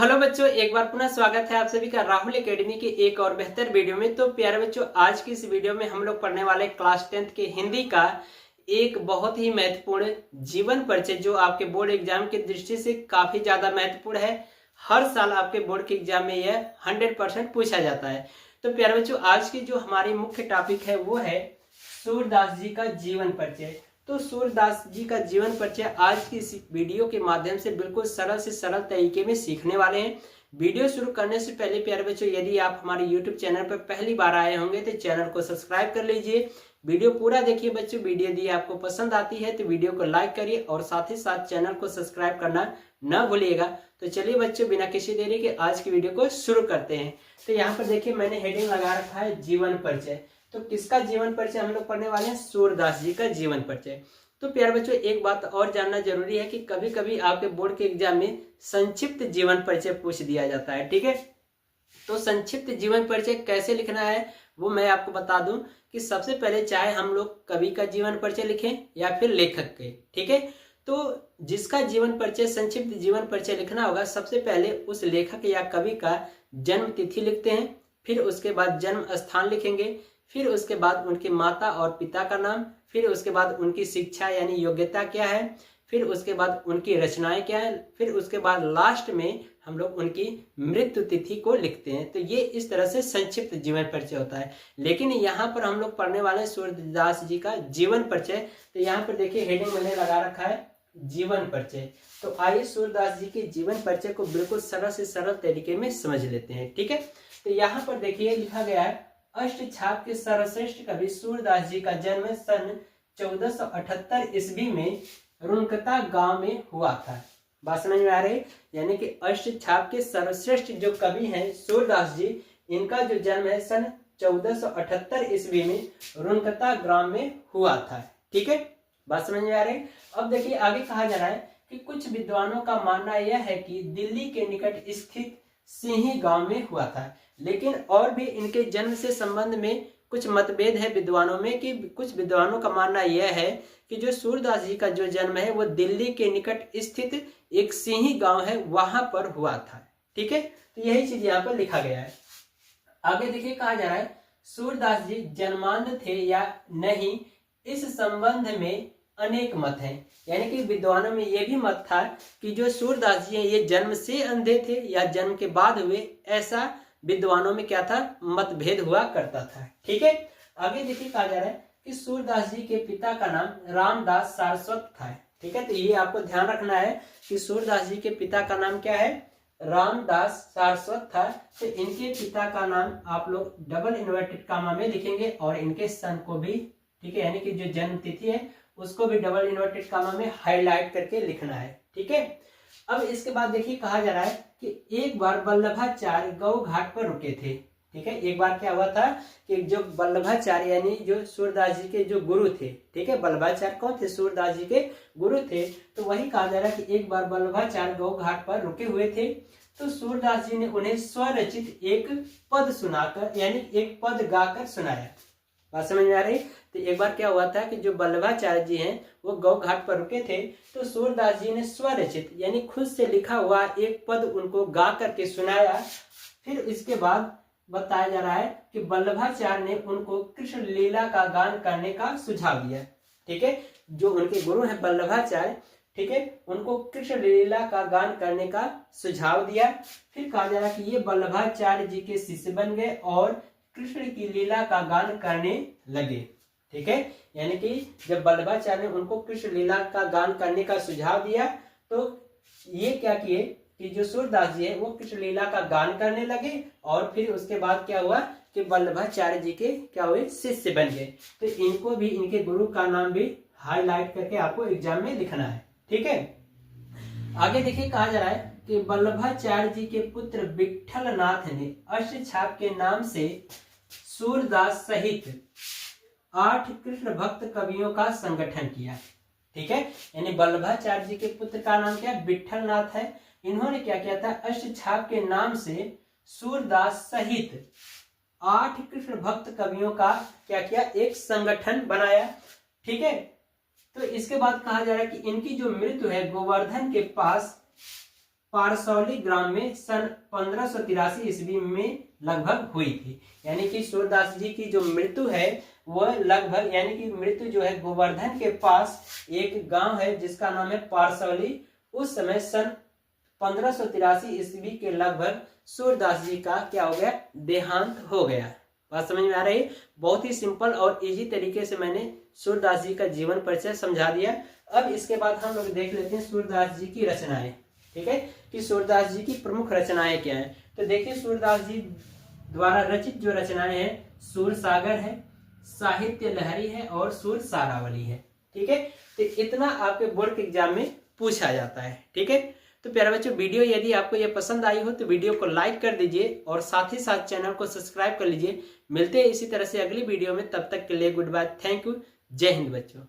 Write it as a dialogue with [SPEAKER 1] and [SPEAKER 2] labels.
[SPEAKER 1] Hello बच्चों, एक बार पुनः स्वागत है आप सभी का राहुल एकेडमी के एक और बेहतर वीडियो में। तो प्यारे बच्चों, आज की इस वीडियो में हम लोग पढ़ने वाले क्लास 10th के हिंदी का एक बहुत ही महत्वपूर्ण जीवन परिचय, जो आपके बोर्ड एग्जाम की दृष्टि से काफी ज्यादा महत्वपूर्ण है। हर साल आपके बोर्ड के एग्जाम में यह 100% पूछा जाता है। तो प्यारे बच्चों, आज की जो हमारी मुख्य टॉपिक है वो है सूरदास जी का जीवन परिचय। तो सूरदास जी का जीवन परिचय आज की इस वीडियो के माध्यम से बिल्कुल सरल से सरल तरीके में सीखने वाले हैं। वीडियो शुरू करने से पहले प्यारे बच्चों, यदि आप हमारे YouTube चैनल पर पहली बार आए होंगे तो चैनल को सब्सक्राइब कर लीजिए। वीडियो पूरा देखिए बच्चों। वीडियो यदि आपको पसंद आती है तो वीडियो को लाइक करिए और साथ ही साथ चैनल को सब्सक्राइब करना न भूलिएगा। तो चलिए बच्चों, बिना किसी देरी के आज की वीडियो को शुरू करते हैं। तो यहाँ पर देखिए, मैंने हेडिंग लगा रखा है जीवन परिचय। तो किसका जीवन परिचय हम लोग पढ़ने वाले हैं? सूरदास जी का जीवन परिचय। तो प्यारे बच्चों, एक बात और जानना जरूरी है कि कभी कभी आपके बोर्ड के एग्जाम में संक्षिप्त जीवन परिचय पूछ दिया जाता है। ठीक है, तो संक्षिप्त जीवन परिचय कैसे लिखना है वो मैं आपको बता दूं कि सबसे पहले चाहे हम लोग कवि का जीवन परिचय लिखें या फिर लेखक के, ठीक है, तो जिसका जीवन परिचय संक्षिप्त जीवन परिचय लिखना होगा, सबसे पहले उस लेखक या कवि का जन्म तिथि लिखते हैं, फिर उसके बाद जन्म स्थान लिखेंगे, फिर उसके बाद उनके माता और पिता का नाम, फिर उसके बाद उनकी शिक्षा यानी योग्यता क्या है, फिर उसके बाद उनकी रचनाएं क्या है, फिर उसके बाद लास्ट में हम लोग उनकी मृत्यु तिथि को लिखते हैं। तो ये इस तरह से संक्षिप्त जीवन परिचय होता है। लेकिन यहाँ पर हम लोग पढ़ने वाले सूरदास जी का जीवन परिचय। तो यहाँ पर देखिए, हेडिंग मैंने लगा रखा है जीवन परिचय। तो आइए सूरदास जी के जीवन परिचय को बिल्कुल सरल से सरल तरीके में समझ लेते हैं। ठीक है, तो यहाँ पर देखिए लिखा गया है, अष्टछाप के सर्वश्रेष्ठ कवि सूरदास जी का जन्म सन 1478 ईस्वी में रुनकता गांव में हुआ था। बात समझ में आ रही? यानी कि अष्टछाप के सर्वश्रेष्ठ जो कवि हैं सूरदास जी, इनका जो जन्म है सन 1478 ईस्वी में रुनकता ग्राम में हुआ था। ठीक है, बात समझ में आ रही? अब देखिए आगे कहा जा रहा है कि कुछ विद्वानों का मानना यह है कि दिल्ली के निकट स्थित सिंही गांव में हुआ था। लेकिन और भी इनके जन्म से संबंध में कुछ मतभेद है विद्वानों में। कि कुछ विद्वानों का मानना यह है कि जो सूरदास जी का जो जन्म है वो दिल्ली के निकट स्थित एक सिंही गांव है, वहां पर हुआ था। ठीक है, तो यही चीज यहाँ पर लिखा गया है। आगे देखिए कहा जा रहा है, सूरदास जी जन्मांध थे या नहीं, इस संबंध में अनेक मत हैं। यानी कि विद्वानों में यह भी मत था कि जो सूरदास जी हैं ये जन्म से अंधे थे या जन्म के बाद हुए, ऐसा विद्वानों में क्या था, मतभेद हुआ करता था। ठीक है, आगे देखिए कहा जा रहा है कि सूरदास जी के पिता का नाम रामदास सारस्वत था। ठीक है, तो ये आपको ध्यान रखना है कि सूरदास जी के पिता का नाम क्या है, रामदास सारस्वत था। तो इनके पिता का नाम आप लोग डबल इन्वर्टेड कामा में लिखेंगे और इनके सन को भी, ठीक है, यानी कि जो जन्म तिथि है उसको भी डबल इन्वर्टेड कामा में हाईलाइट करके लिखना है। ठीक है, अब इसके बाद देखिए कहा जा रहा है कि एक बार वल्लभाचार्य गौ घाट पर रुके थे। ठीक है, एक बार क्या हुआ था कि जो वल्लभाचार्य यानी जो सूरदास जी के जो गुरु थे, ठीक है, वल्लभाचार्य कौन थे, सूरदास जी के गुरु थे। तो वही कहा जा रहा है कि एक बार वल्लभाचार्य गौ घाट पर रुके हुए थे, तो सूरदास जी ने उन्हें स्वरचित एक पद सुनाकर यानी एक पद गाकर सुनाया। बात समझ में आ रही? तो एक बार क्या हुआ था कि जो वल्लभाचार्य जी हैं वो गौ घाट पर रुके थे, तो सूरदास जी ने स्वरचित यानी खुद से लिखा हुआ एक पद उनको गा करके सुनाया। फिर इसके बाद बताया जा रहा है कि वल्लभाचार्य ने उनको कृष्ण लीला का गान करने का सुझाव दिया। ठीक है, जो उनके गुरु हैं वल्लभाचार्य, ठीक है, उनको कृष्ण लीला का गान करने का सुझाव दिया। फिर कहा जा रहा है कि ये वल्लभाचार्य जी के शिष्य बन गए और कृष्ण की लीला का गान करने लगे। ठीक है, यानी कि जब वल्लभाचार्य ने उनको कृष्ण लीला का गान करने का सुझाव दिया, तो ये क्या किए कि जो सूरदास जी है वो कृष्ण लीला का गान करने लगे और फिर उसके बाद क्या हुआ कि वल्लभाचार्य जी के क्या हुए, शिष्य बन गए। तो इनको भी, इनके गुरु का नाम भी हाईलाइट करके आपको एग्जाम में लिखना है। ठीक है, आगे देखिए कहा जा रहा है कि वल्लभाचार्य जी के पुत्र विट्ठलनाथ ने अष्टछाप के नाम से सूरदास सहित 8 कृष्ण भक्त कवियों का संगठन किया। ठीक है, यानी वल्लभाचार्य जी के पुत्र का नाम क्या, विट्ठलनाथ है। इन्होंने क्या किया था, अष्टछाप के नाम से सूरदास सहित 8 कृष्ण भक्त कवियों का क्या किया, एक संगठन बनाया। ठीक है, तो इसके बाद कहा जा रहा है कि इनकी जो मृत्यु है गोवर्धन के पास पारसौली ग्राम में सन 1583 ईस्वी में लगभग हुई थी। यानी कि सूरदास जी की जो मृत्यु है वह लगभग, यानी कि मृत्यु जो है गोवर्धन के पास एक गांव है जिसका नाम है पारसौली, उस समय सन 1583 ईस्वी के लगभग सूरदास जी का क्या हो गया, देहांत हो गया। बात समझ में आ रही है? बहुत ही सिंपल और इजी तरीके से मैंने सूरदास जी का जीवन परिचय समझा दिया। अब इसके बाद हम लोग देख लेते हैं सूरदास जी की रचनाएं। ठीक है, कि सूरदास जी की प्रमुख रचनाएं क्या हैं। तो देखिए सूरदास जी द्वारा रचित जो रचनाएं हैं, सूर सागर है, साहित्य लहरी है और सूर सारावली है। ठीक है, तो इतना आपके बोर्ड के एग्जाम में पूछा जाता है। ठीक है, तो प्यारे बच्चों, वीडियो यदि आपको ये पसंद आई हो तो वीडियो को लाइक कर दीजिए और साथ ही साथ चैनल को सब्सक्राइब कर लीजिए। मिलते हैं इसी तरह से अगली वीडियो में, तब तक के लिए गुड बाय, थैंक यू, जय हिंद बच्चों।